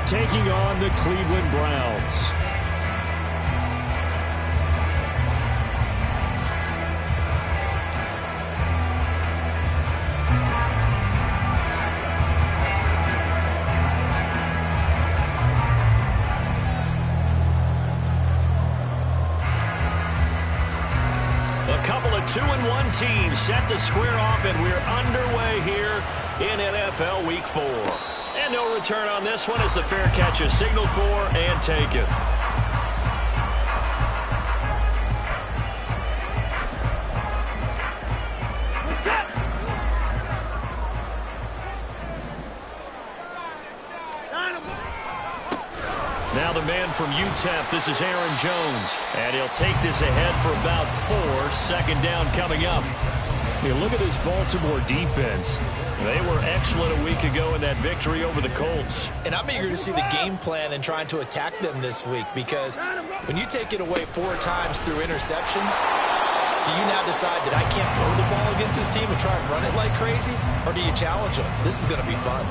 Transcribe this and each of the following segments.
taking on the Cleveland Browns. A couple of 2-1 teams set to square off, and we're underway here in NFL Week 4. And no return on this one as the fair catch is signaled for and taken. Now the man from UTEP, this is Aaron Jones. And he'll take this ahead for about 4. Second down coming up. Hey, look at this Baltimore defense. They were excellent a week ago in that victory over the Colts. And I'm eager to see the game plan and trying to attack them this week, because when you take it away 4 times through interceptions, do you now decide that I can't throw the ball against this team and try and run it like crazy? Or do you challenge them? This is going to be fun.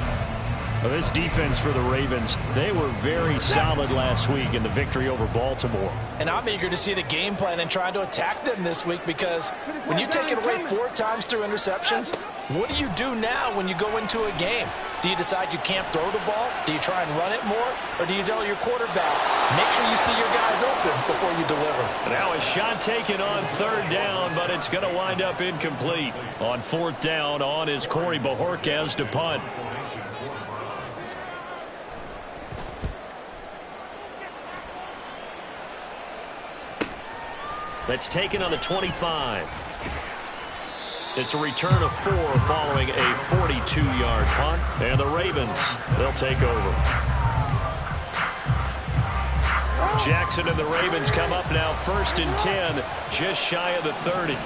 Well, this defense for the Ravens, they were very solid last week in the victory over Baltimore. And I'm eager to see the game plan and trying to attack them this week, because when you take it away 4 times through interceptions, what do you do now when you go into a game? Do you decide you can't throw the ball? Do you try and run it more? Or do you tell your quarterback, make sure you see your guys open before you deliver? Now a shot taken on 3rd down, but it's going to wind up incomplete. On 4th down, on is Corey Bojorquez to punt. That's taken on the 25. It's a return of 4 following a 42-yard punt. And the Ravens, they'll take over. Jackson and the Ravens come up now 1st and 10, just shy of the 30.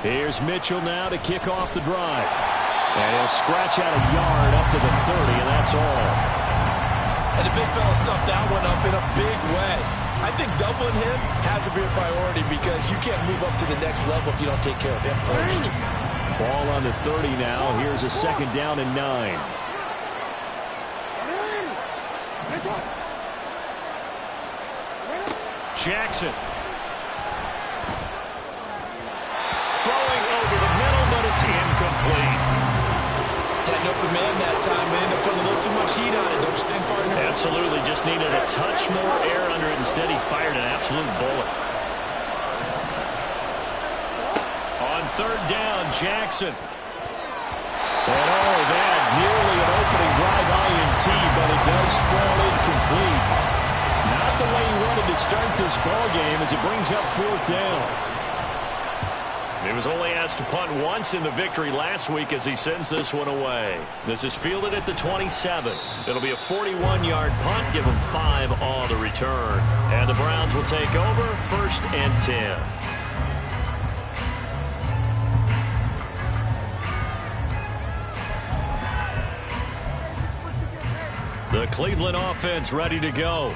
Here's Mitchell now to kick off the drive. And he'll scratch out a yard up to the 30, and that's all. And the big fella stuffed that one up in a big way. I think doubling him has to be a priority, because you can't move up to the next level if you don't take care of him first. Ball on the 30 now. Here's a 2nd down and 9. Jackson. Throwing over the middle, but it's incomplete. Had no command that time, and ended up putting a little too much heat on it, don't you think, partner? Absolutely. Just needed a touch more air under it. Instead, he fired an absolute bullet. On 3rd down, Jackson. And oh, that nearly an opening drive INT, but it does fall incomplete. Not the way he wanted to start this ball game, as it brings up 4th down. He was only asked to punt once in the victory last week as he sends this one away. This is fielded at the 27. It'll be a 41-yard punt, give him 5 on the return. And the Browns will take over 1st and 10. The Cleveland offense ready to go.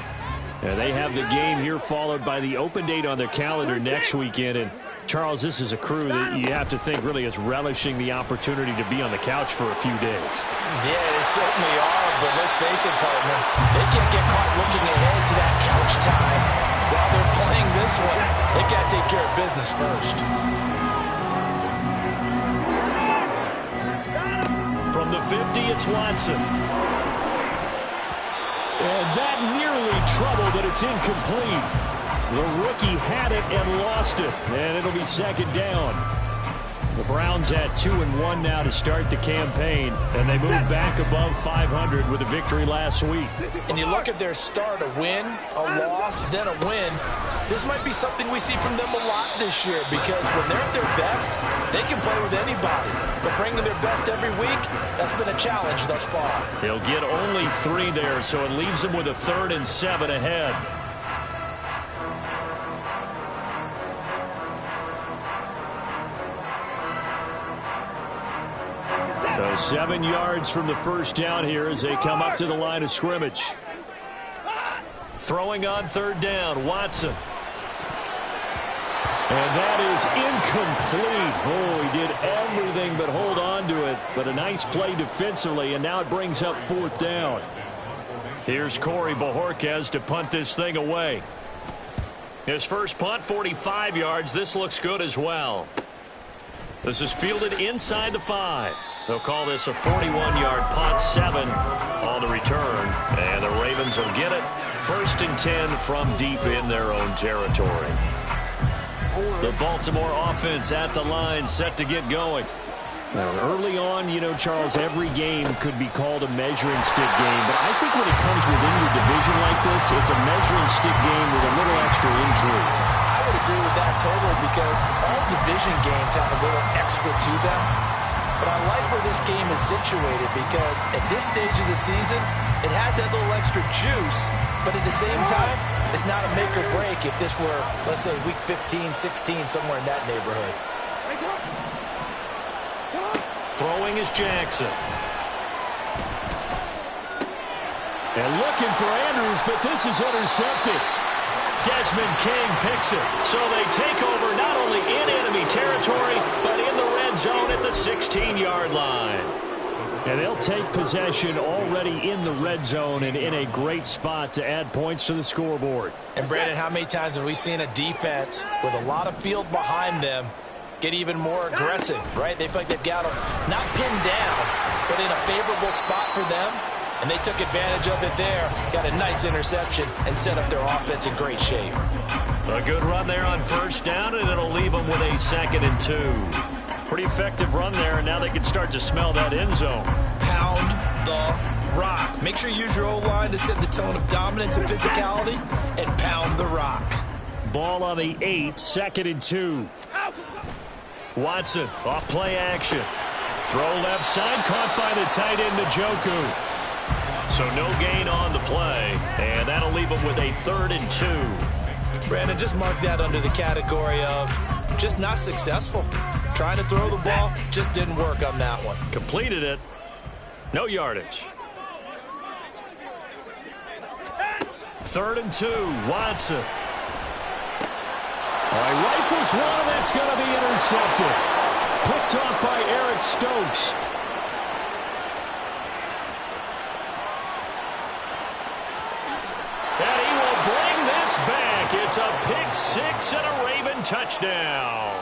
And they have the game here followed by the open date on their calendar next weekend. And Charles, this is a crew that you have to think really is relishing the opportunity to be on the couch for a few days. Yeah, they certainly are, but let's face it, partner, they can't get caught looking ahead to that couch time while they're playing this one. They've got to take care of business first. From the 50, it's Watson. And that nearly trouble, but it's incomplete. The rookie had it and lost it, and it'll be 2nd down. The Browns at 2-1 now to start the campaign, and they move back above 500 with a victory last week. And you look at their start, a win, a loss, then a win. This might be something we see from them a lot this year, because when they're at their best, they can play with anybody. But bringing their best every week, that's been a challenge thus far. They'll get only 3 there, so it leaves them with a 3rd and 7 ahead. So 7 yards from the 1st down here as they come up to the line of scrimmage. Throwing on 3rd down, Watson. And that is incomplete. Oh, he did everything but hold on to it. But a nice play defensively, and now it brings up 4th down. Here's Corey Bojorquez to punt this thing away. His first punt, 45 yards. This looks good as well. This is fielded inside the 5. They'll call this a 41-yard punt, 7 on the return. And the Ravens will get it. 1st and 10 from deep in their own territory. The Baltimore offense at the line, set to get going. Now, early on, you know, Charles, every game could be called a measuring stick game. But I think when it comes within your division like this, it's a measuring stick game with a little extra intrigue. I would agree with that totally because all division games have a little extra to them. But I like where this game is situated because at this stage of the season, it has that little extra juice. But at the same time, it's not a make or break if this were, let's say, week 15, 16, somewhere in that neighborhood. Throwing is Jackson. And looking for Andrews, but this is intercepted. Desmond King picks it. So they take over not only in enemy territory, but in the red zone at the 16-yard line. And they'll take possession already in the red zone and in a great spot to add points to the scoreboard. And, Brandon, how many times have we seen a defense with a lot of field behind them get even more aggressive, right? They feel like they've got them not pinned down, but in a favorable spot for them. And they took advantage of it there. Got a nice interception and set up their offense in great shape. A good run there on 1st down, and it'll leave them with a 2nd and 2. Pretty effective run there, and now they can start to smell that end zone. Pound the rock. Make sure you use your O-line to set the tone of dominance and physicality, and pound the rock. Ball on the 8, 2nd and 2. Watson off play action. Throw left side, caught by the tight end Njoku. So no gain on the play, and that'll leave them with a 3rd and 2. Brandon, just mark that under the category of just not successful. Trying to throw the ball, just didn't work on that one. Completed it. No yardage. 3rd and 2, Watson. All right, rifles one, and that's going to be intercepted. Picked off by Eric Stokes. And he will bring this back. It's a pick 6 and a Raven touchdown.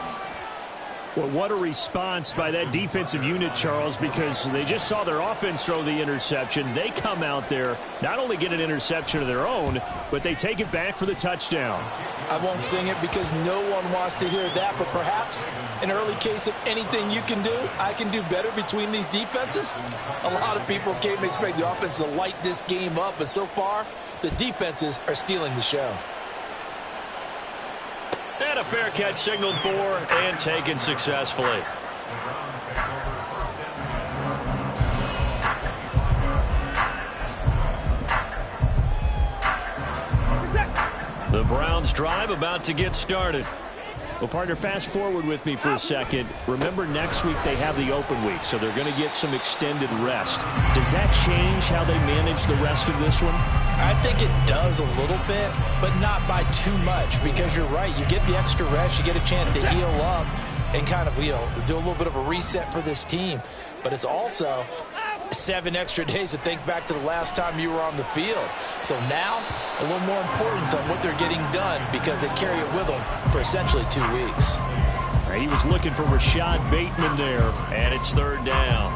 Well, what a response by that defensive unit, Charles, because they just saw their offense throw the interception. They come out there, not only get an interception of their own, but they take it back for the touchdown. I won't sing it because no one wants to hear that, but perhaps an early case of anything you can do, I can do better between these defenses. A lot of people came to expect the offense to light this game up, but so far, the defenses are stealing the show. And a fair catch signaled for and taken successfully. The Browns drive about to get started. Well, partner, fast forward with me for a second. Remember, next week they have the open week, so they're going to get some extended rest. Does that change how they manage the rest of this one? I think it does a little bit, but not by too much, because you're right. You get the extra rest, you get a chance to heal up and kind of, do a little bit of a reset for this team. But it's also 7 extra days to think back to the last time you were on the field. So now, a little more importance on what they're getting done because they carry it with them for essentially 2 weeks. He was looking for Rashad Bateman there, and it's 3rd down.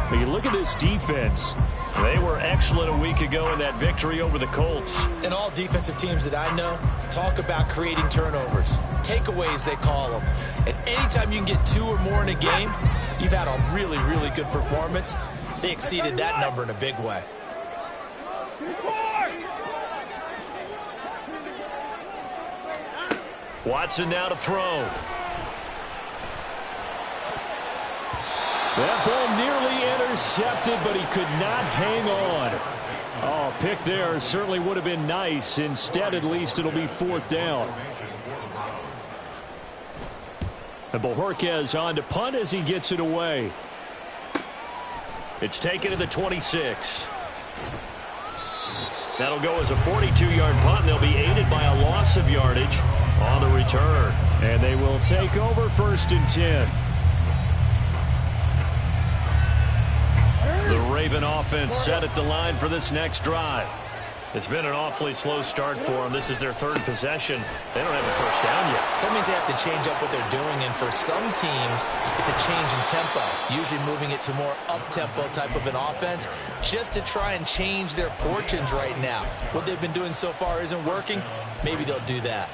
But you look at this defense. They were excellent a week ago in that victory over the Colts. And all defensive teams that I know talk about creating turnovers. Takeaways, they call them. And anytime you can get 2 or more in a game, you've had a really, really good performance. They exceeded that number in a big way. Watson now to throw. That ball nearly intercepted, but he could not hang on. Oh, pick there certainly would have been nice. Instead, at least, it'll be 4th down. And Bojorquez on to punt as he gets it away. It's taken to the 26. That'll go as a 42-yard punt, and they'll be aided by a loss of yardage on the return. And they will take over 1st and 10. The Raven offense set at the line for this next drive. It's been an awfully slow start for them. This is their 3rd possession. They don't have a first down yet. So that means they have to change up what they're doing, and for some teams, it's a change in tempo, usually moving it to more up-tempo type of an offense just to try and change their fortunes right now. What they've been doing so far isn't working. Maybe they'll do that.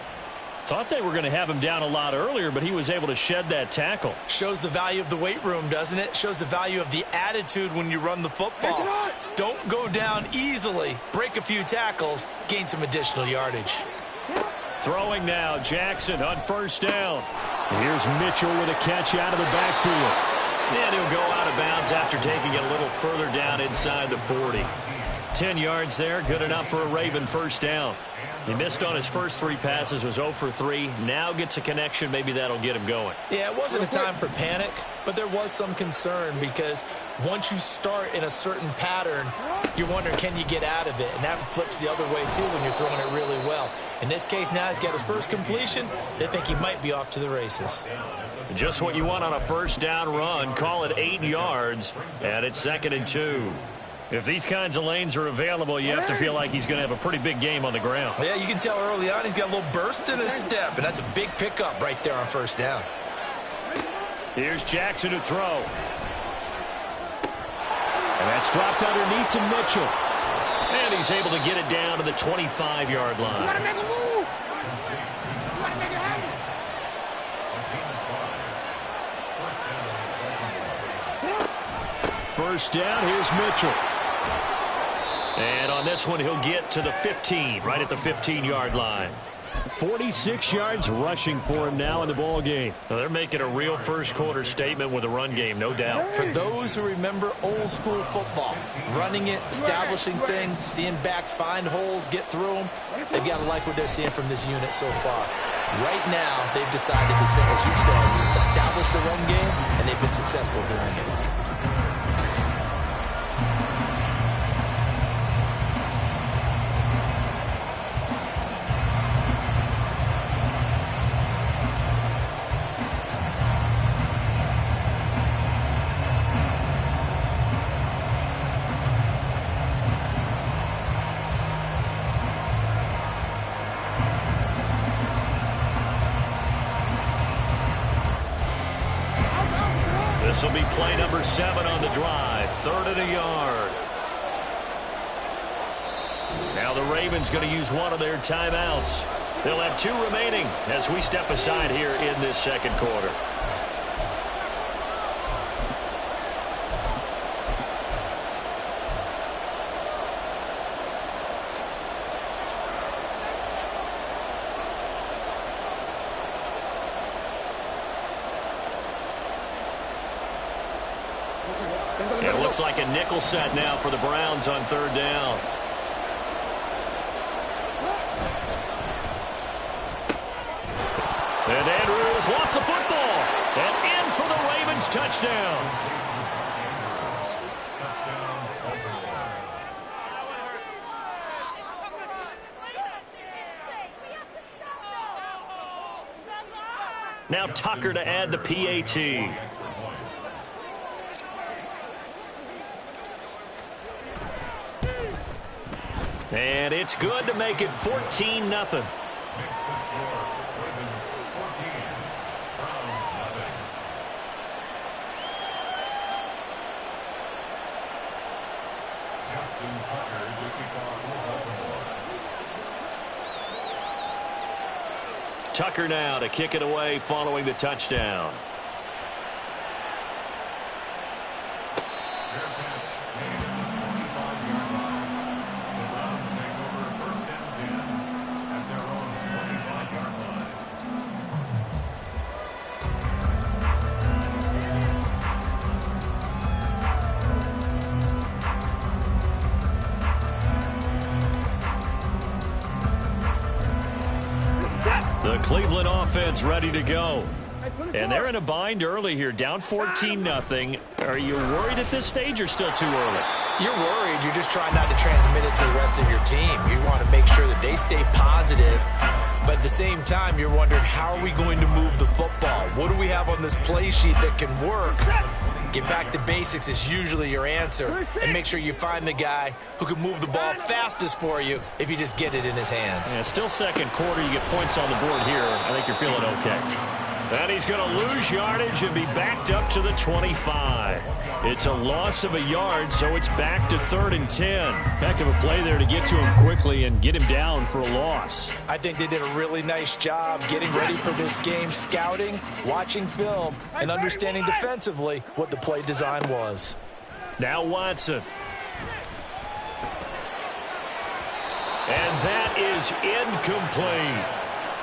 Thought they were going to have him down a lot earlier, but he was able to shed that tackle. Shows the value of the weight room, doesn't it? Shows the value of the attitude when you run the football. Don't go down easily. Break a few tackles. Gain some additional yardage. Throwing now, Jackson on 1st down. Here's Mitchell with a catch out of the backfield. And he'll go out of bounds after taking it a little further down inside the 40. 10 yards there, good enough for a Raven 1st down. He missed on his first 3 passes, was 0 for 3. Now gets a connection. Maybe that'll get him going. Yeah, it wasn't a time for panic, but there was some concern because once you start in a certain pattern, you're wondering, can you get out of it? And that flips the other way, too, when you're throwing it really well. In this case, now he's got his first completion. They think he might be off to the races. Just what you want on a 1st down run. Call it 8 yards, and it's 2nd and 2. If these kinds of lanes are available, you have to feel like he's going to have a pretty big game on the ground. Yeah, you can tell early on he's got a little burst in his step, and that's a big pickup right there on 1st down. Here's Jackson to throw. And that's dropped underneath to Mitchell. And he's able to get it down to the 25-yard line. You gotta make a move. You gotta make it happen. 1st down, here's Mitchell. And on this one, he'll get to the 15, right at the 15-yard line. 46 yards rushing for him now in the ball game. Now they're making a real first-quarter statement with a run game, no doubt. For those who remember old-school football, running it, establishing things, seeing backs find holes, get through them, they've got to like what they're seeing from this unit so far. Right now, they've decided to, say, as you've said, establish the run game, and they've been successful doing it. This will be play number 7 on the drive. 3rd and a yard. Now the Ravens going to use one of their timeouts. They'll have 2 remaining as we step aside here in this 2nd quarter. It looks like a nickel set now for the Browns on 3rd down. And Andrews lost the football. And in for the Ravens touchdown. Now Tucker to add the PAT. And it's good to make it 14-0. Tucker now to kick it away following the touchdown. The Cleveland offense ready to go. And they're in a bind early here, down 14-0. Are you worried at this stage or still too early? You're worried. You're just trying not to transmit it to the rest of your team. You want to make sure that they stay positive. But at the same time, you're wondering, how are we going to move the football? What do we have on this play sheet that can work? Get back to basics is usually your answer. And make sure you find the guy who can move the ball fastest for you if you just get it in his hands. Yeah, still second quarter. You get points on the board here. I think you're feeling okay. And he's going to lose yardage and be backed up to the 25. It's a loss of a yard, so it's back to 3rd and 10. Heck of a play there to get to him quickly and get him down for a loss. I think they did a really nice job getting ready for this game, scouting, watching film, and understanding defensively what the play design was. Now Watson. And that is incomplete.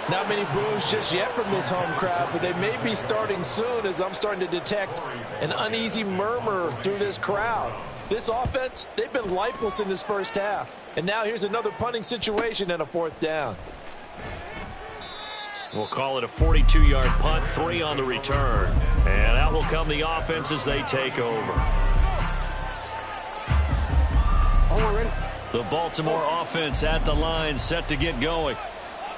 Not many boos just yet from this home crowd, but they may be starting soon as I'm starting to detect an uneasy murmur through this crowd. This offense, they've been lifeless in this first half. And now here's another punting situation and a 4th down. We'll call it a 42-yard punt, 3 on the return. And out will come the offense as they take over. The Baltimore offense at the line, set to get going.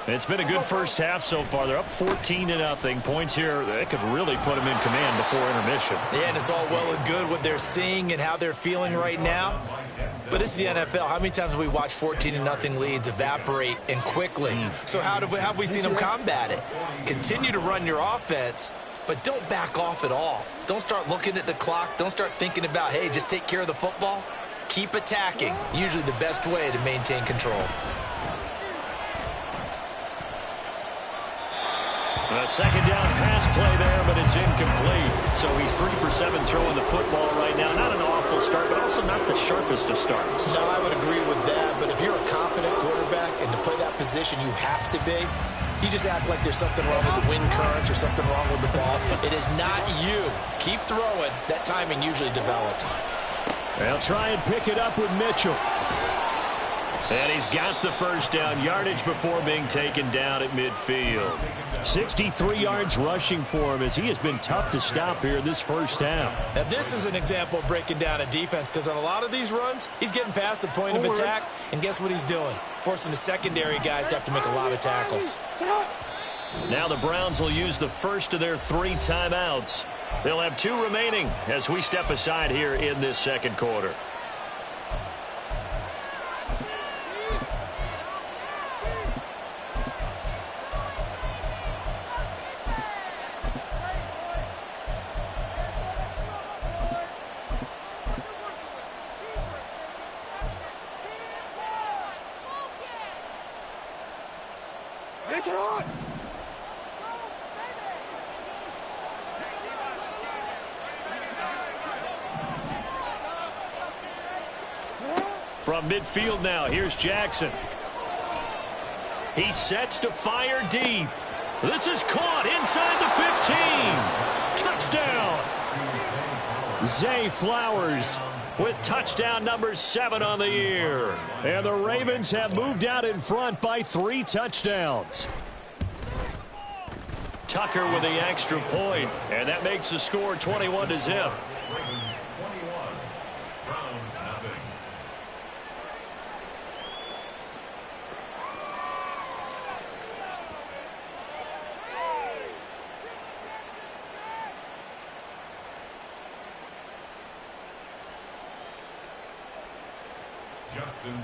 It's been a good first half so far. They're up 14-0. Points here that could really put them in command before intermission. Yeah, and it's all well and good what they're seeing and how they're feeling right now. But this is the NFL. How many times have we watched 14-0 leads evaporate and quickly? So how have we seen them combat it? Continue to run your offense, but don't back off at all. Don't start looking at the clock. Don't start thinking about, hey, just take care of the football. Keep attacking. Usually the best way to maintain control. A second down pass play there, but it's incomplete. So he's 3 for 7 throwing the football right now. Not an awful start, but also not the sharpest of starts. No, I would agree with that. But if you're a confident quarterback and to play that position, you have to be. You just act like there's something wrong with the wind currents or something wrong with the ball. It is not you. Keep throwing. That timing usually develops. They'll try and pick it up with Mitchell. And he's got the first down, yardage before being taken down at midfield. 63 yards rushing for him as he has been tough to stop here this first half. Now this is an example of breaking down a defense, because on a lot of these runs, he's getting past the point of attack, and guess what he's doing? Forcing the secondary guys to have to make a lot of tackles. Now the Browns will use the first of their 3 timeouts. They'll have 2 remaining as we step aside here in this second quarter. From midfield now, here's Jackson. He sets to fire deep. This is caught inside the 15. Touchdown. Zay Flowers with touchdown number 7 on the year. And the Ravens have moved out in front by 3 touchdowns. Tucker with the extra point, and that makes the score 21-0.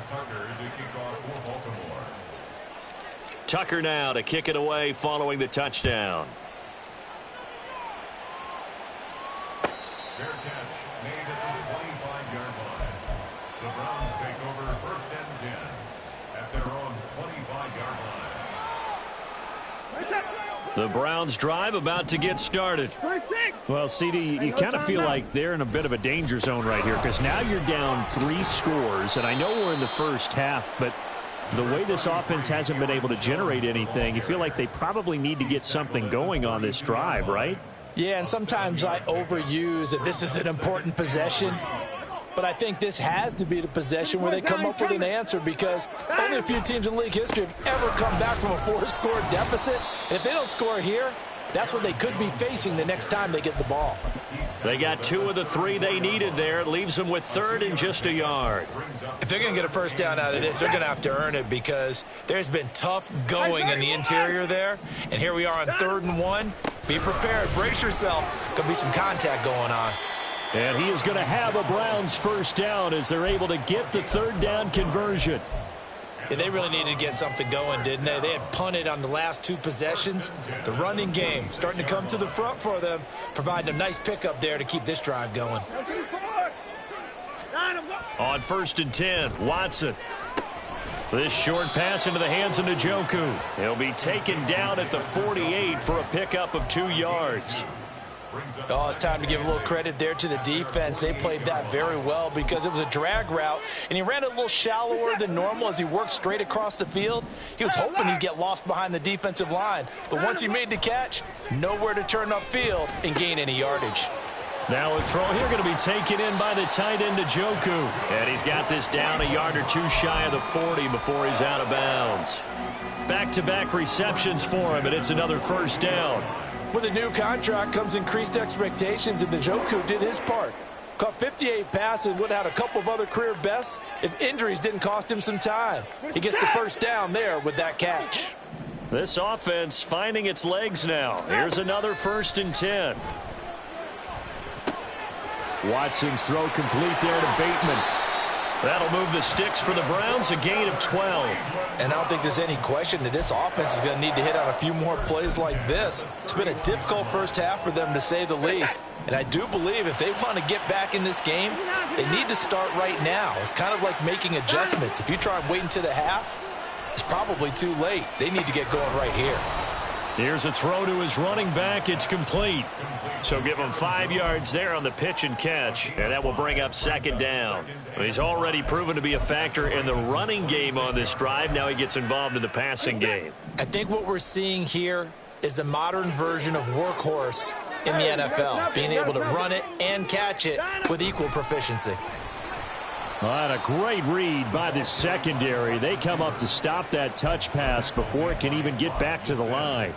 Tucker to kick off for Baltimore. Tucker now to kick it away following the touchdown. Fair catch made at the 25-yard line. The Browns take over 1st and 10 at their own 25-yard line. The Browns drive about to get started. Well, CD, you kind of feel like they're in a bit of a danger zone right here, because now you're down 3 scores, and I know we're in the first half, but the way this offense hasn't been able to generate anything, you feel like they probably need to get something going on this drive, right? Yeah, and sometimes I overuse that this is an important possession. But I think this has to be the possession where they come up with an answer, because only a few teams in league history have ever come back from a 4-score deficit. And if they don't score here, that's what they could be facing the next time they get the ball. They got 2 of the 3 they needed there. It leaves them with 3rd and just a yard. If they're going to get a first down out of this, they're going to have to earn it because there's been tough going in the interior there. And here we are on 3rd and 1. Be prepared. Brace yourself. Could be some contact going on. And he is going to have a Browns first down as they're able to get the 3rd down conversion. Yeah, they really needed to get something going, didn't they? They had punted on the last 2 possessions. The running game starting to come to the front for them, providing a nice pickup there to keep this drive going. On 1st and 10, Watson. This short pass into the hands of Njoku. He'll be taken down at the 48 for a pickup of 2 yards. Oh, it's time to give a little credit there to the defense. They played that very well because it was a drag route, and he ran a little shallower than normal as he worked straight across the field. He was hoping he'd get lost behind the defensive line, but once he made the catch, nowhere to turn upfield and gain any yardage. Now a throw here going to be taken in by the tight end Njoku. And he's got this down a yard or 2 shy of the 40 before he's out of bounds. Back-to-back receptions for him, and it's another first down. With a new contract comes increased expectations, and Njoku did his part. Caught 58 passes and would have had a couple of other career bests if injuries didn't cost him some time. He gets the first down there with that catch. This offense finding its legs now. Here's another 1st and 10. Watson's throw complete there to Bateman. That'll move the sticks for the Browns, a gain of 12. And I don't think there's any question that this offense is going to need to hit on a few more plays like this. It's been a difficult first half for them, to say the least. And I do believe if they want to get back in this game, they need to start right now. It's kind of like making adjustments. If you try and wait until the half, it's probably too late. They need to get going right here. Here's a throw to his running back. It's complete. So give him 5 yards there on the pitch and catch, and that will bring up 2nd down. He's already proven to be a factor in the running game on this drive. Now he gets involved in the passing game. I think what we're seeing here is the modern version of workhorse in the NFL, being able to run it and catch it with equal proficiency. And a great read by the secondary. They come up to stop that touch pass before it can even get back to the line.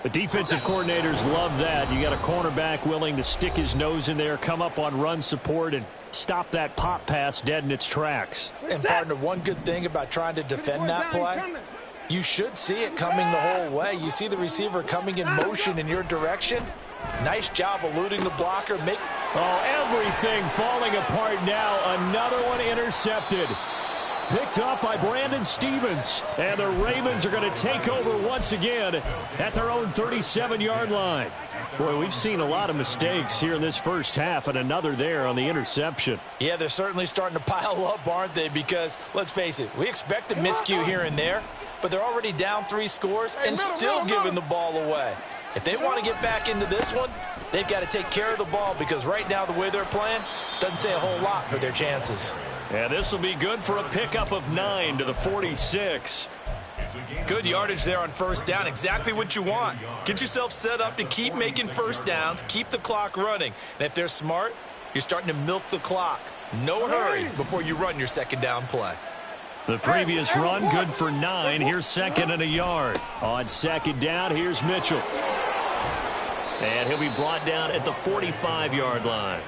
The defensive coordinators love that. You got a cornerback willing to stick his nose in there, come up on run support, and stop that pop pass dead in its tracks. And, partner, one good thing about trying to defend that play, you should see it coming the whole way. You see the receiver coming in motion in your direction. Nice job eluding the blocker. Everything falling apart now. Another one intercepted. Picked up by Brandon Stevens. And the Ravens are going to take over once again at their own 37-yard line. Boy, we've seen a lot of mistakes here in this first half, and another there on the interception. Yeah, they're certainly starting to pile up, aren't they? Because, let's face it, we expect a miscue here and there, but they're already down 3 scores and still giving the ball away. If they want to get back into this one, they've got to take care of the ball, because right now the way they're playing doesn't say a whole lot for their chances. And this will be good for a pickup of 9 to the 46. Good yardage there on first down. Exactly what you want. Get yourself set up to keep making first downs, keep the clock running. And if they're smart, you're starting to milk the clock. No hurry before you run your second down play. The previous run good for 9. Here's 2nd and a yard. On 2nd down, here's Mitchell. And he'll be brought down at the 45-yard line.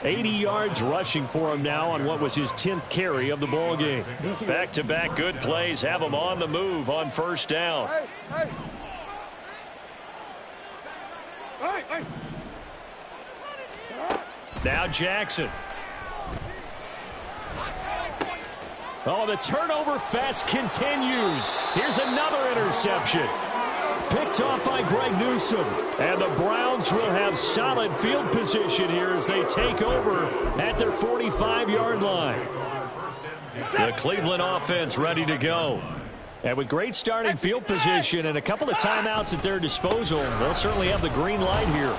80 yards rushing for him now on what was his 10th carry of the ball game. Back-to-back good plays have him on the move on first down. Now Jackson. Oh, the turnover fest continues. Here's another interception. Picked off by Greg Newsome. And the Browns will have solid field position here as they take over at their 45-yard line. The Cleveland offense ready to go. And with great starting field position and a couple of timeouts at their disposal, they'll certainly have the green light here.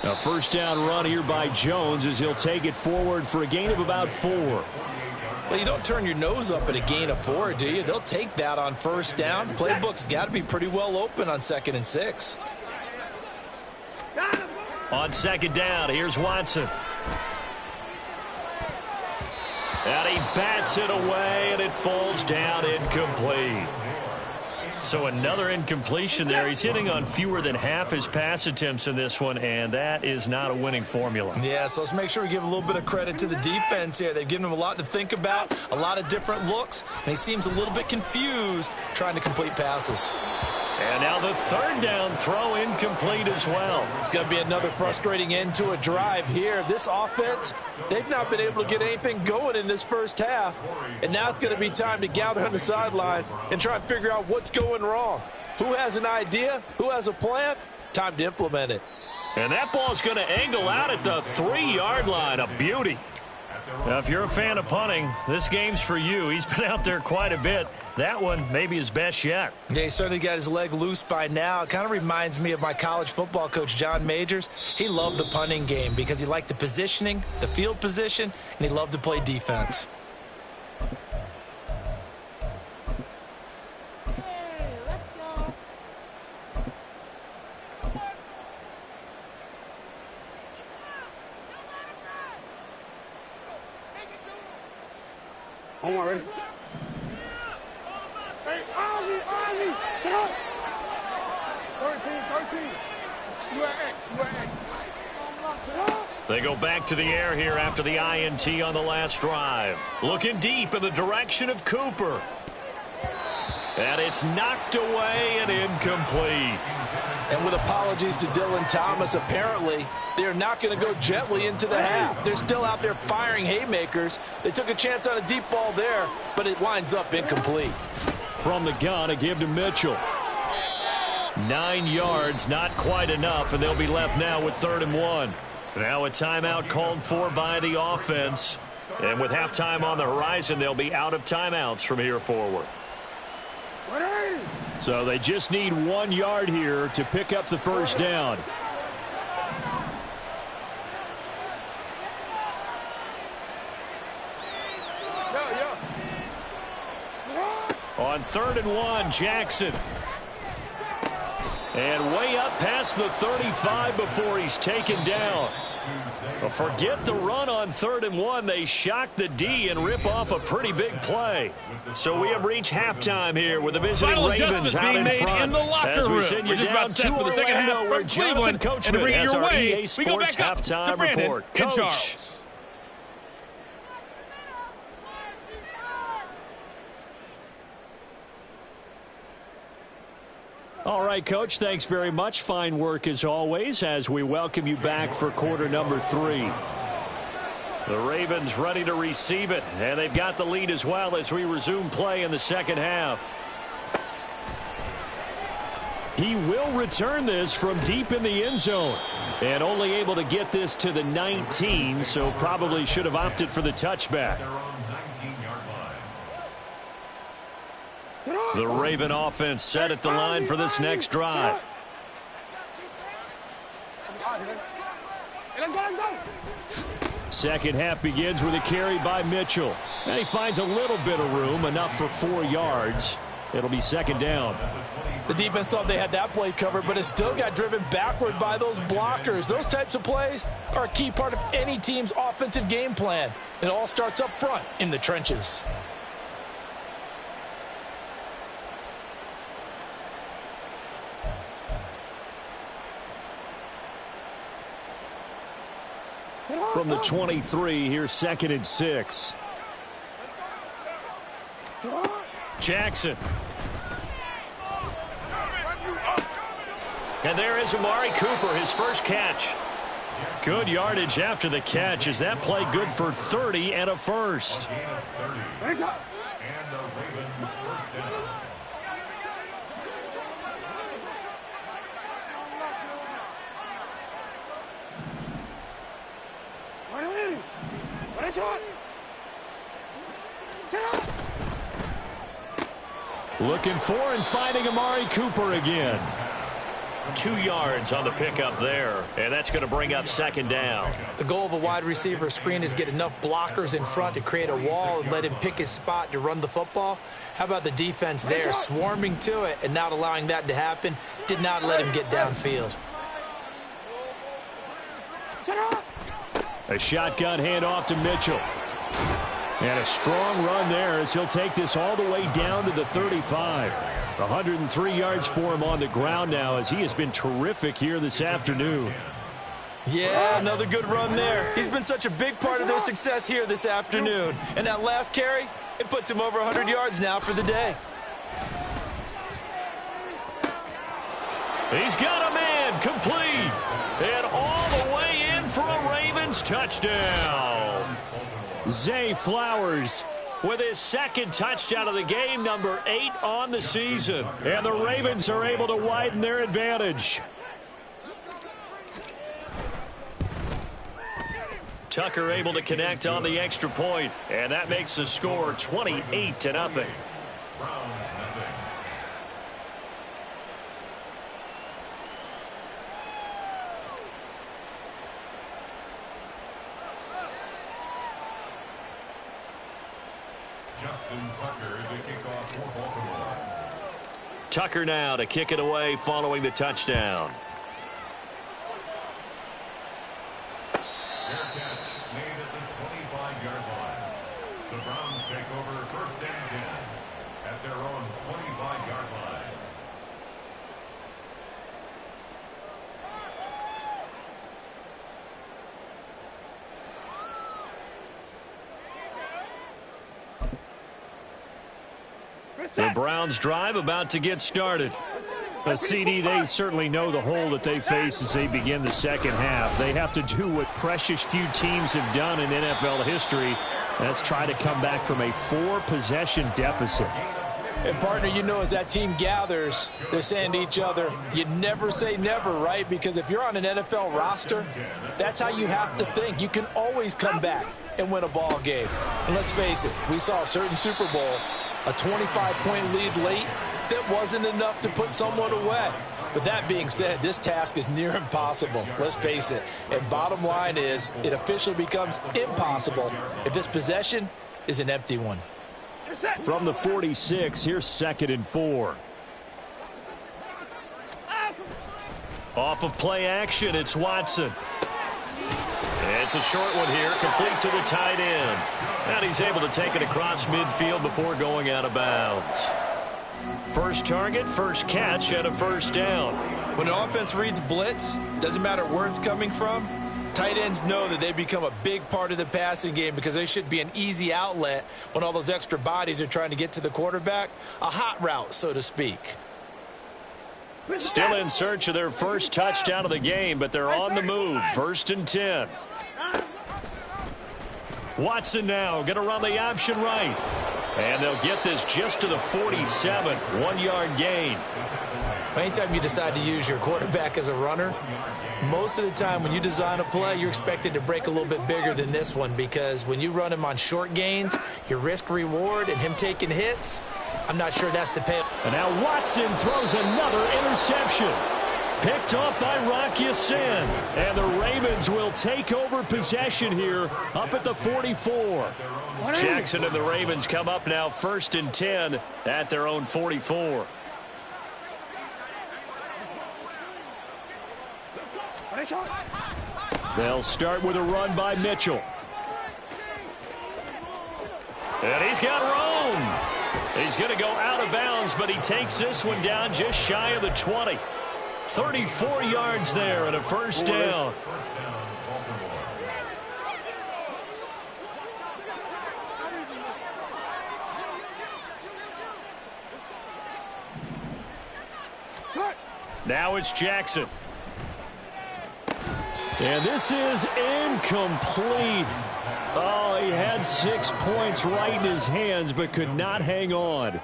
A first down run here by Jones as he'll take it forward for a gain of about 4. Well, you don't turn your nose up at a gain of 4, do you? They'll take that on first down. Playbook's got to be pretty well open on 2nd and 6. On 2nd down, here's Watson. And he bats it away, and it falls down incomplete. So another incompletion there. He's hitting on fewer than half his pass attempts in this one, and that is not a winning formula. Yeah, so let's make sure we give a little bit of credit to the defense here. They've given him a lot to think about, a lot of different looks, and he seems a little bit confused trying to complete passes. And now the third down throw incomplete as well. It's going to be another frustrating end to a drive here. This offense, they've not been able to get anything going in this first half. And now it's going to be time to gather on the sidelines and try and figure out what's going wrong. Who has an idea? Who has a plan? Time to implement it. And that ball's going to angle out at the 3-yard line. A beauty. Now, if you're a fan of punting, this game's for you. He's been out there quite a bit. That one may be his best yet. Yeah, he certainly got his leg loose by now. It kind of reminds me of my college football coach, John Majors. He loved the punting game because he liked the positioning, the field position, and he loved to play defense. I'm ready. Hey, Ozzy, shut up. 13. You at X. They go back to the air here after the INT on the last drive. Looking deep in the direction of Cooper. And it's knocked away and incomplete. And with apologies to Dylan Thomas, apparently they're not going to go gently into the half. They're still out there firing haymakers. They took a chance on a deep ball there, but it winds up incomplete. From the gun, a give to Mitchell. 9 yards, not quite enough, and they'll be left now with 3rd and 1. Now a timeout called for by the offense. And with halftime on the horizon, they'll be out of timeouts from here forward. So they just need 1 yard here to pick up the first down. On 3rd and 1, Jackson. And way up past the 35 before he's taken down. But forget the run on 3rd and 1. They shock the D and rip off a pretty big play. So we have reached halftime here with the visiting Final Ravens adjustments out being in made front. in the locker As we room. send you We're just down about set to for the second Orlando, half where from Jonathan Cleveland. Coachman And to bring it has your our way, EA we go Sports back up halftime to Brandon report. and Coach. Charles. All right, Coach, thanks very much. Fine work as always as we welcome you back for quarter number 3. The Ravens ready to receive it, and they've got the lead as well as we resume play in the second half. He will return this from deep in the end zone, and only able to get this to the 19, so probably should have opted for the touchback. The Raven offense set at the line for this next drive. Second half begins with a carry by Mitchell. And he finds a little bit of room, enough for 4 yards. It'll be 2nd down. The defense thought they had that play covered, but it still got driven backward by those blockers. Those types of plays are a key part of any team's offensive game plan. It all starts up front in the trenches. From the 23, here's 2nd and 6. Jackson. And there is Amari Cooper, his first catch. Good yardage after the catch. Is that play good for 30 and a first? Looking for and finding Amari Cooper again. 2 yards on the pickup there, and that's going to bring up 2nd down. The goal of a wide receiver screen is get enough blockers in front to create a wall and let him pick his spot to run the football. How about the defense there, swarming to it and not allowing that to happen? Did not let him get downfield. A shotgun handoff to Mitchell. And a strong run there as he'll take this all the way down to the 35. 103 yards for him on the ground now as he has been terrific here this afternoon. Yeah, another good run there. He's been such a big part of their success here this afternoon. And that last carry, it puts him over 100 yards now for the day. He's got a man complete. And all the way in for a Ravens touchdown. Zay Flowers with his second touchdown of the game, number 8 on the season. And the Ravens are able to widen their advantage. Tucker able to connect on the extra point, and that makes the score 28-0. Justin Tucker to kick off for Baltimore. Tucker now to kick it away following the touchdown. Fair catch made at the 25-yard line. The Browns take over first and 10 at their own 25-yard line. The Browns drive about to get started. CD, they certainly know the hole that they face as they begin the second half. They have to do what precious few teams have done in NFL history. That's try to come back from a 4-possession deficit. And, partner, you know, as that team gathers, they're saying to each other, you never say never, right? Because if you're on an NFL roster, that's how you have to think. You can always come back and win a ball game. And let's face it, we saw a certain Super Bowl, a 25-point lead late, that wasn't enough to put someone away. But that being said, this task is near impossible. Let's face it. And bottom line is, it officially becomes impossible if this possession is an empty one. From the 46, here's 2nd and 4. Off of play action, it's Watson. It's a short one here, complete to the tight end. And he's able to take it across midfield before going out of bounds. First target, first catch, and a first down. When the offense reads blitz, doesn't matter where it's coming from, tight ends know that they become a big part of the passing game because they should be an easy outlet when all those extra bodies are trying to get to the quarterback. A hot route, so to speak. Still in search of their first touchdown of the game, but they're on the move. 1st and 10. Watson now going to run the option right. And they'll get this just to the 47. 1-yard gain. Anytime you decide to use your quarterback as a runner, most of the time when you design a play, you're expected to break a little bit bigger than this one because when you run him on short gains, your risk-reward and him taking hits, I'm not sure that's the pay. And now Watson throws another interception. Picked off by Rocky Sin. And the Ravens will take over possession here up at the 44. Jackson and the Ravens come up now 1st and 10 at their own 44. They'll start with a run by Mitchell. And he's got room. He's going to go out of bounds, but he takes this one down just shy of the 20. 34 yards there and a first down. Now it's Jackson. And this is incomplete. Oh, he had 6 points right in his hands, but could not hang on.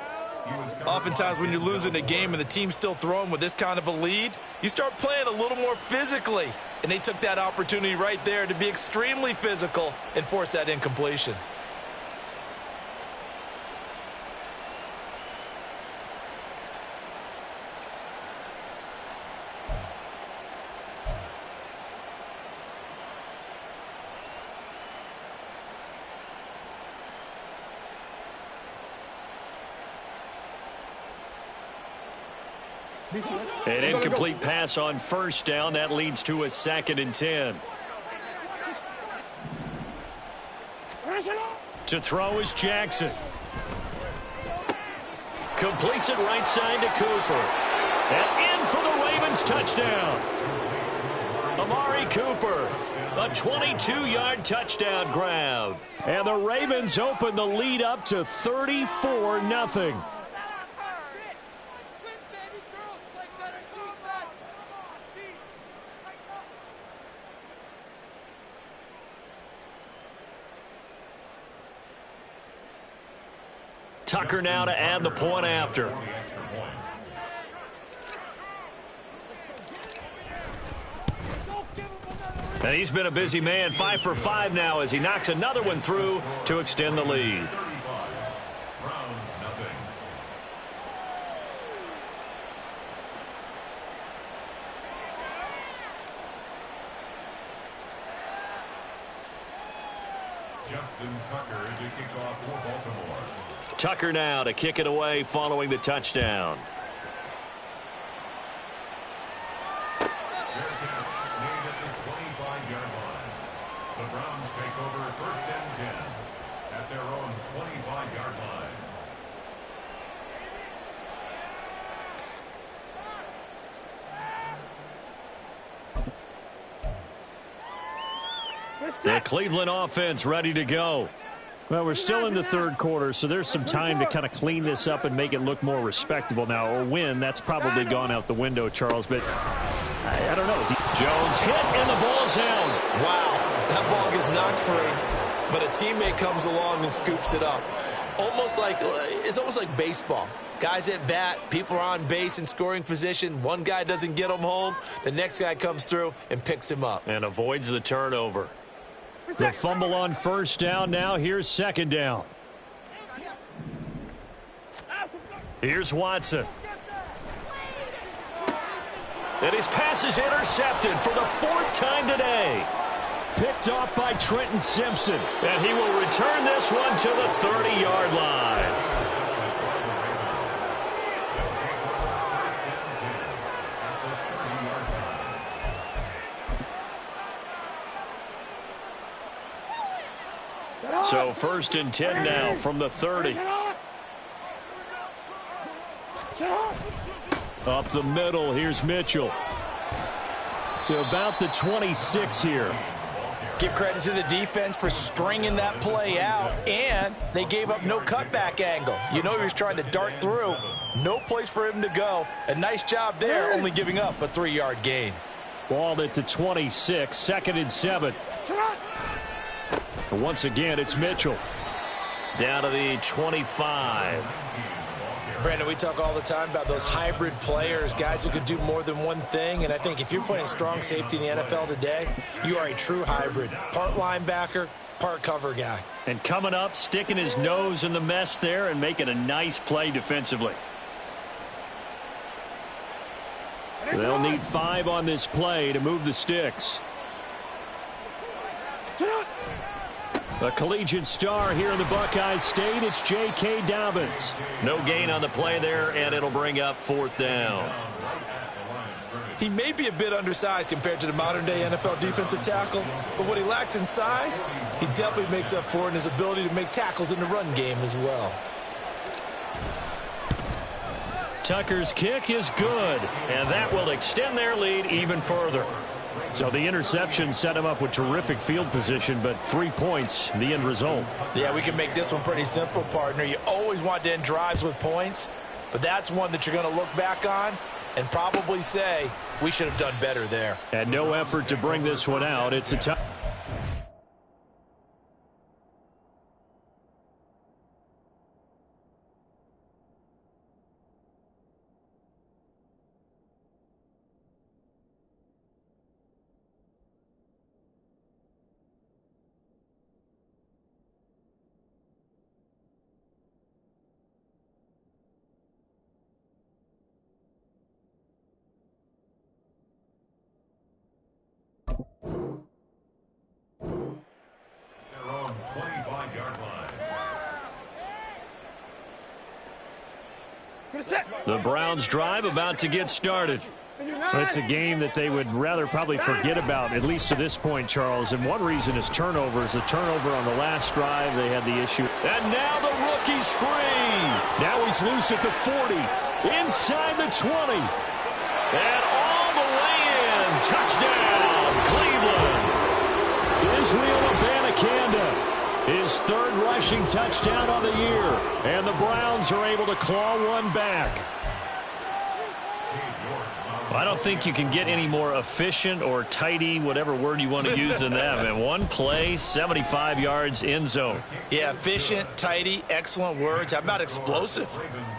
Oftentimes when you're losing a game and the team's still throwing with this kind of a lead, you start playing a little more physically. And they took that opportunity right there to be extremely physical and force that incompletion. An incomplete pass on first down. That leads to a 2nd and 10. To throw is Jackson. Completes it right side to Cooper. And in for the Ravens touchdown. Amari Cooper, a 22-yard touchdown grab. And the Ravens open the lead up to 34-0. Tucker now to add the point after. And he's been a busy man, 5 for 5 now as he knocks another one through to extend the lead. Justin Tucker to kick off for Baltimore. Tucker now to kick it away following the touchdown. Fair catch made at the 25-yard line. The Browns take over 1st and 10 at their own 25-yard line. The Cleveland offense ready to go. Well, we're still in the third quarter, so there's some time to kind of clean this up and make it look more respectable now. A win, that's probably gone out the window, Charles, but I don't know. Jones hit, and the ball's out. Wow, that ball gets knocked free, but a teammate comes along and scoops it up. It's almost like baseball. Guys at bat, people are on base in scoring position. One guy doesn't get him home. The next guy comes through and picks him up. And avoids the turnover. The fumble on first down now. Here's second down. Here's Watson. And his pass is intercepted for the 4th time today. Picked off by Trenton Simpson. And he will return this one to the 30-yard line. So 1st and 10 now from the 30. Up the middle, here's Mitchell. To about the 26 here. Give credit to the defense for stringing that play out, and they gave up no cutback angle. You know he was trying to dart through. No place for him to go. A nice job there, only giving up a 3-yard gain. Ball at the 26, 2nd and 7. Once again, it's Mitchell. Down to the 25. Brandon, we talk all the time about those hybrid players, guys who could do more than one thing, and I think if you're playing strong safety in the NFL today, you are a true hybrid. Part linebacker, part cover guy. And coming up, sticking his nose in the mess there and making a nice play defensively. They'll need 5 on this play to move the sticks. A collegiate star here in the Buckeye State, it's J.K. Dobbins. No gain on the play there, and it'll bring up 4th down. He may be a bit undersized compared to the modern-day NFL defensive tackle, but what he lacks in size, he definitely makes up for in his ability to make tackles in the run game as well. Tucker's kick is good, and that will extend their lead even further. So the interception set him up with terrific field position, but 3 points, the end result. Yeah, we can make this one pretty simple, partner. You always want to end drives with points, but that's one that you're going to look back on and probably say, we should have done better there. And no effort to bring this one out. It's a tough. Their own 25-yard line. The Browns drive about to get started. It's a game that they would rather probably forget about, at least to this point, Charles. And one reason is turnovers. A turnover on the last drive, they had the issue. And now the rookie's free. Now he's loose at the 40. Inside the 20. And all the way in. Touchdown, Cleveland. Israel Abanikanda, his third rushing touchdown on the year. And the Browns are able to claw one back. I don't think you can get any more efficient or tidy, whatever word you want to use in that. And one play, 75 yards in zone. Yeah, efficient, tidy, excellent words. How about explosive?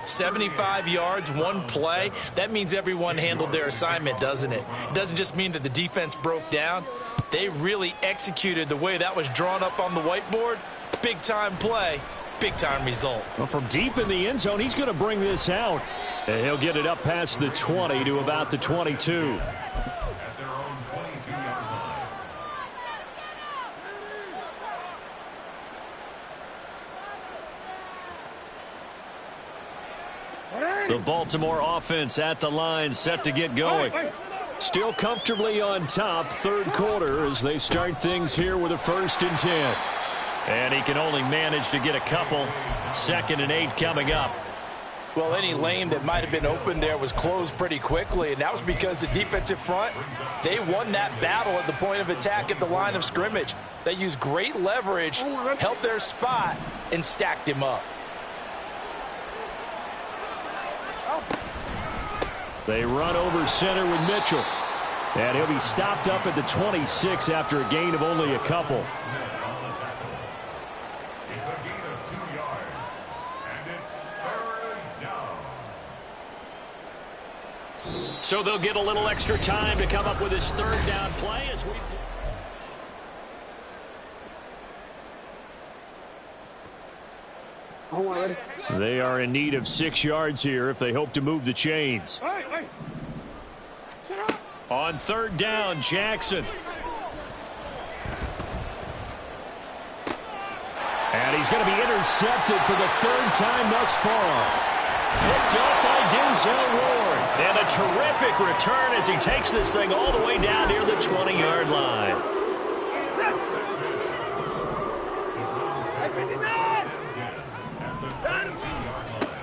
75 yards, one play. That means everyone handled their assignment, doesn't it? It doesn't just mean that the defense broke down. They really executed the way that was drawn up on the whiteboard. Big-time play, big-time result. Well, from deep in the end zone, he's going to bring this out. And he'll get it up past the 20 to about the 22. At their own 22-yard line. The Baltimore offense at the line, set to get going. Still comfortably on top, third quarter, as they start things here with a 1st and 10. And he can only manage to get a couple. 2nd and 8 coming up. Well, any lane that might have been open there was closed pretty quickly, and that was because the defensive front, they won that battle at the point of attack at the line of scrimmage. They used great leverage, held their spot, and stacked him up. They run over center with Mitchell. And he'll be stopped up at the 26 after a gain of only a couple. It's a gain of 2 yards, and it's 3rd down. So they'll get a little extra time to come up with his 3rd down play as we... They are in need of 6 yards here if they hope to move the chains. On 3rd down, Jackson. And he's going to be intercepted for the 3rd time thus far. Picked up by Denzel Ward. And a terrific return as he takes this thing all the way down near the 20-yard line.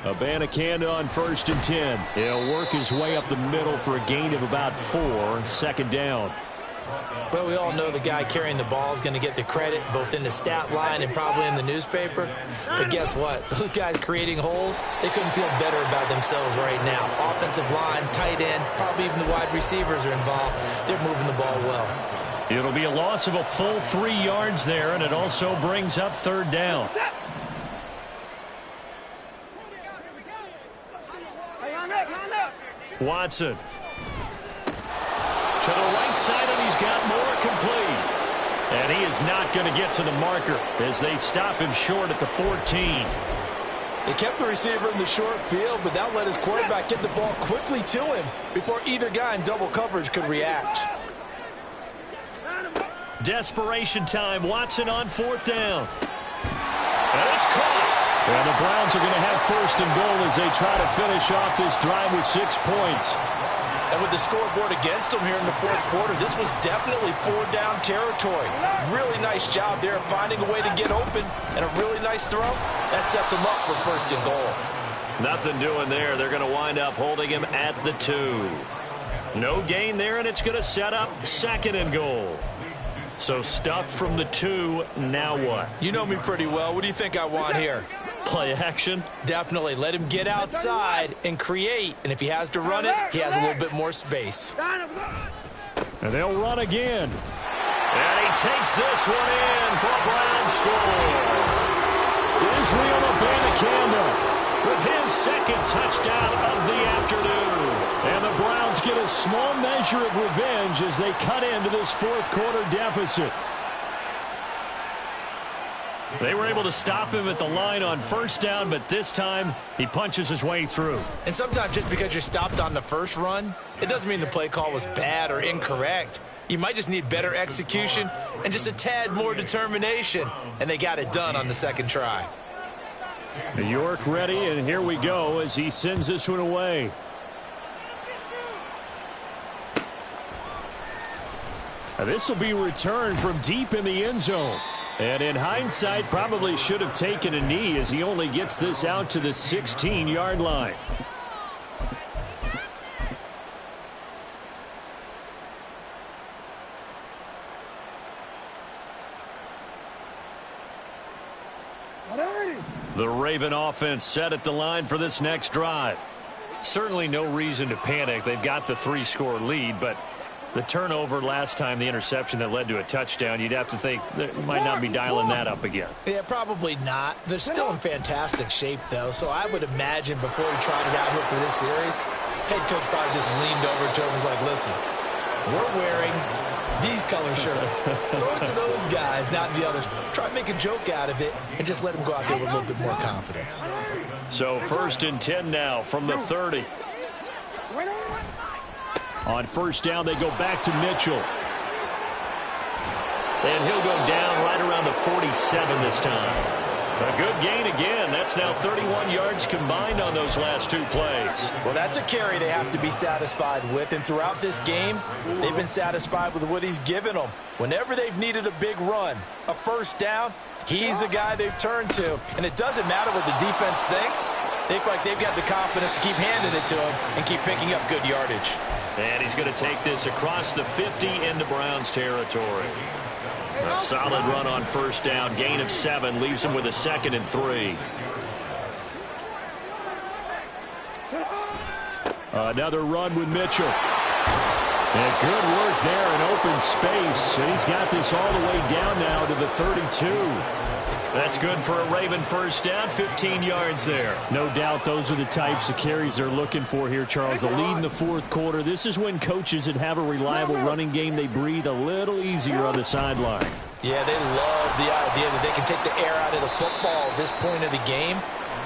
Abanikanda on 1st and 10. He'll work his way up the middle for a gain of about 4. 2nd down. Well, we all know the guy carrying the ball is going to get the credit both in the stat line and probably in the newspaper. But guess what? Those guys creating holes, they couldn't feel better about themselves right now. Offensive line, tight end, probably even the wide receivers are involved. They're moving the ball well. It'll be a loss of a full 3 yards there, and it also brings up 3rd down. Watson. To the right side, and he's got more complete. And he is not going to get to the marker as they stop him short at the 14. They kept the receiver in the short field, but that let his quarterback get the ball quickly to him before either guy in double coverage could react. Desperation time. Watson on 4th down. And it's caught. And the Browns are going to have 1st and goal as they try to finish off this drive with 6 points. And with the scoreboard against them here in the 4th quarter, this was definitely 4-down territory. Really nice job there finding a way to get open, and a really nice throw. That sets them up for 1st and goal. Nothing doing there. They're going to wind up holding him at the 2. No gain there, and it's going to set up 2nd and goal. So stuffed from the 2, now what? You know me pretty well. What do you think I want here? Play action? Definitely. Let him get outside and create. And if he has to run it, he has a little bit more space. And they'll run again. And he takes this one in for a Brown score. Israel Abanikanda with his 2nd touchdown of the afternoon. And the Browns get a small measure of revenge as they cut into this 4th quarter deficit. They were able to stop him at the line on 1st down, but this time he punches his way through. And sometimes just because you're stopped on the first run, it doesn't mean the play call was bad or incorrect. You might just need better execution and just a tad more determination. And they got it done on the 2nd try. York ready, and here we go as he sends this one away. This will be returned from deep in the end zone. And in hindsight, probably should have taken a knee as he only gets this out to the 16-yard line. The Raven offense set at the line for this next drive. Certainly no reason to panic. They've got the 3-score lead, but the turnover last time, the interception that led to a touchdown, you'd have to think they might not be dialing that up again. Yeah, probably not. They're still in fantastic shape, though, so I would imagine before he tried it out here for this series, head coach probably just leaned over to him and was like, listen, we're wearing these color shirts. Throw it to those guys, not the others. Try to make a joke out of it and just let them go out there with a little bit more confidence. So 1st and 10 now from the 30. On first down, they go back to Mitchell. And he'll go down right around the 47 this time. A good gain again. That's now 31 yards combined on those last 2 plays. Well, that's a carry they have to be satisfied with. And throughout this game, they've been satisfied with what he's given them. Whenever they've needed a big run, a first down, he's the guy they've turned to. And it doesn't matter what the defense thinks. They feel like they've got the confidence to keep handing it to him and keep picking up good yardage. And he's going to take this across the 50 into Browns territory. A solid run on first down. Gain of 7 leaves him with a 2nd and 3. Another run with Mitchell. And good work there in open space. And he's got this all the way down now to the 32. That's good for a Raven first down, 15 yards there. No doubt those are the types of carries they're looking for here, Charles. The lead in the 4th quarter. This is when coaches that have a reliable running game, they breathe a little easier on the sideline. Yeah, they love the idea that they can take the air out of the football at this point of the game.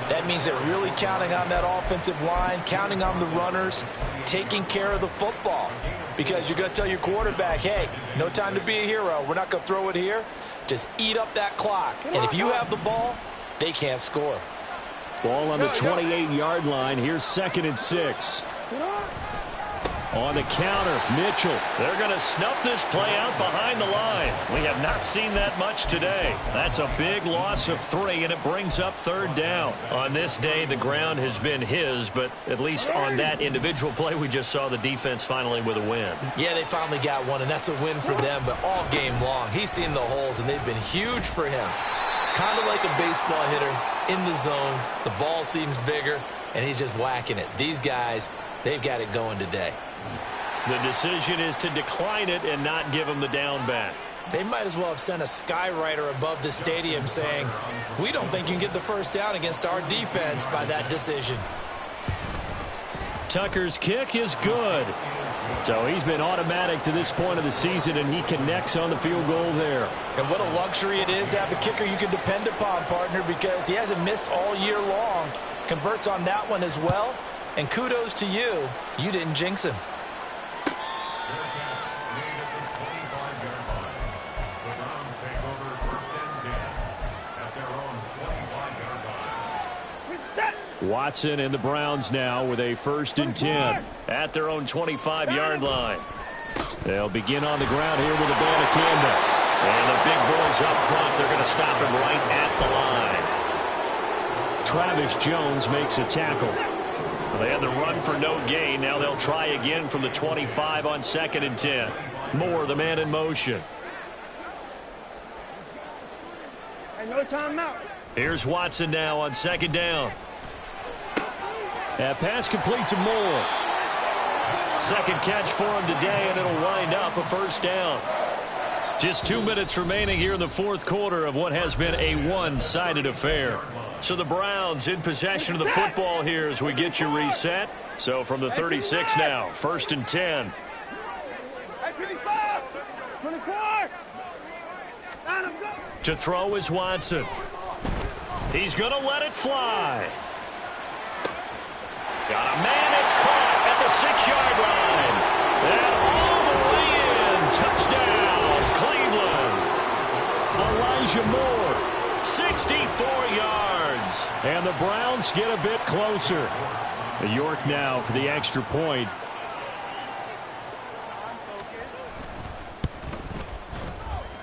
That means they're really counting on that offensive line, counting on the runners, taking care of the football. Because you're going to tell your quarterback, hey, no time to be a hero. We're not going to throw it here. Just eat up that clock. And if you have the ball, they can't score. Ball on the 28-yard line. Here's 2nd and 6. On the counter, Mitchell. They're going to snuff this play out behind the line. We have not seen that much today. That's a big loss of 3, and it brings up 3rd down. On this day, the ground has been his, but at least on that individual play, we just saw the defense finally with a win. Yeah, they finally got one, and that's a win for them, but all game long, he's seen the holes, and they've been huge for him. Kind of like a baseball hitter in the zone. The ball seems bigger, and he's just whacking it. These guys, they've got it going today. The decision is to decline it and not give him the down back. They might as well have sent a skywriter above the stadium saying, we don't think you can get the first down against our defense by that decision. Tucker's kick is good. So he's been automatic to this point of the season, and he connects on the field goal there. And what a luxury it is to have a kicker you can depend upon, partner, because he hasn't missed all year long. Converts on that one as well. And kudos to you. You didn't jinx him. Watson and the Browns now with a 1st and 10 at their own 25-yard line. They'll begin on the ground here with a Banacanda. And the big boys up front, they're going to stop him right at the line. Travis Jones makes a tackle. They had the run for no gain. Now they'll try again from the 25 on 2nd and 10. Moore, the man in motion. And no timeout. Here's Watson now on 2nd down. That pass complete to Moore. 2nd catch for him today, and it'll wind up a 1st down. Just 2 minutes remaining here in the 4th quarter of what has been a one-sided affair. So the Browns in possession of the football here as we get you reset. So from the 36 now, 1st and 10. 24. To throw is Watson. He's going to let it fly. Got a man, it's caught at the 6-yard line. And all the way in, touchdown, Cleveland. Elijah Moore, 64 yards. And the Browns get a bit closer. York now for the extra point.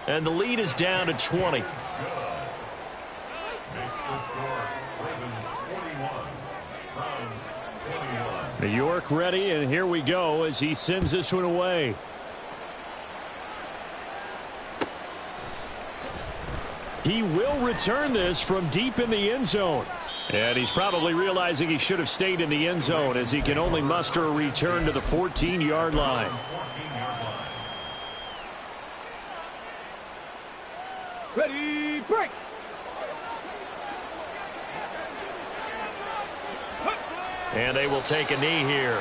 And the lead is down to 20. Makes the score. Ravens 41. Browns 21. New York ready, and here we go as he sends this one away. He will return this from deep in the end zone. And he's probably realizing he should have stayed in the end zone as he can only muster a return to the 14-yard line. 14-yard line. Ready, break. And they will take a knee here.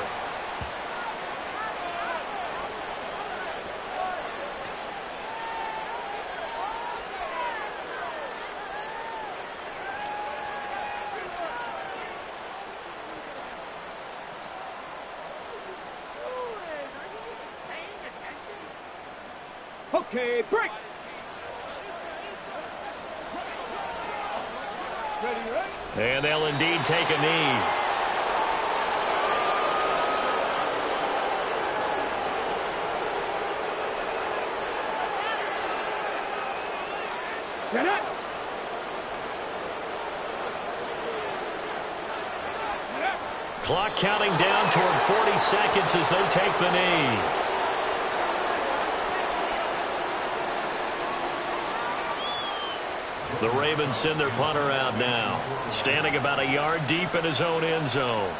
Okay, break. Ready, right? And they'll indeed take a knee. Get it. Clock counting down toward 40 seconds as they take the knee. The Ravens send their punter out now, standing about a yard deep in his own end zone.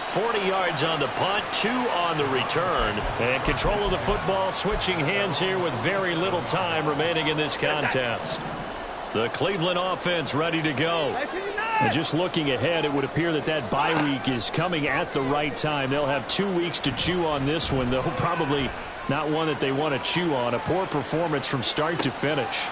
$40 yards on the punt, 2 on the return. And control of the football switching hands here with very little time remaining in this contest. The Cleveland offense ready to go. And just looking ahead, it would appear that that bye week is coming at the right time. They'll have 2 weeks to chew on this one, though probably not one that they want to chew on. A poor performance from start to finish.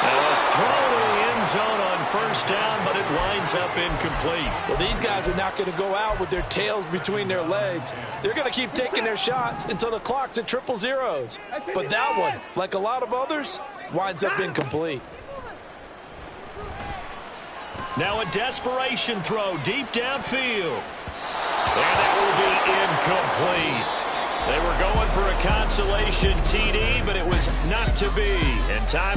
And a throw to the end zone on first down, but it winds up incomplete. Well, these guys are not going to go out with their tails between their legs. They're going to keep taking their shots until the clock's at 000. But that one, like a lot of others, winds up incomplete. Now a desperation throw deep downfield. And that will be incomplete. They were going for a consolation TD, but it was not to be. And time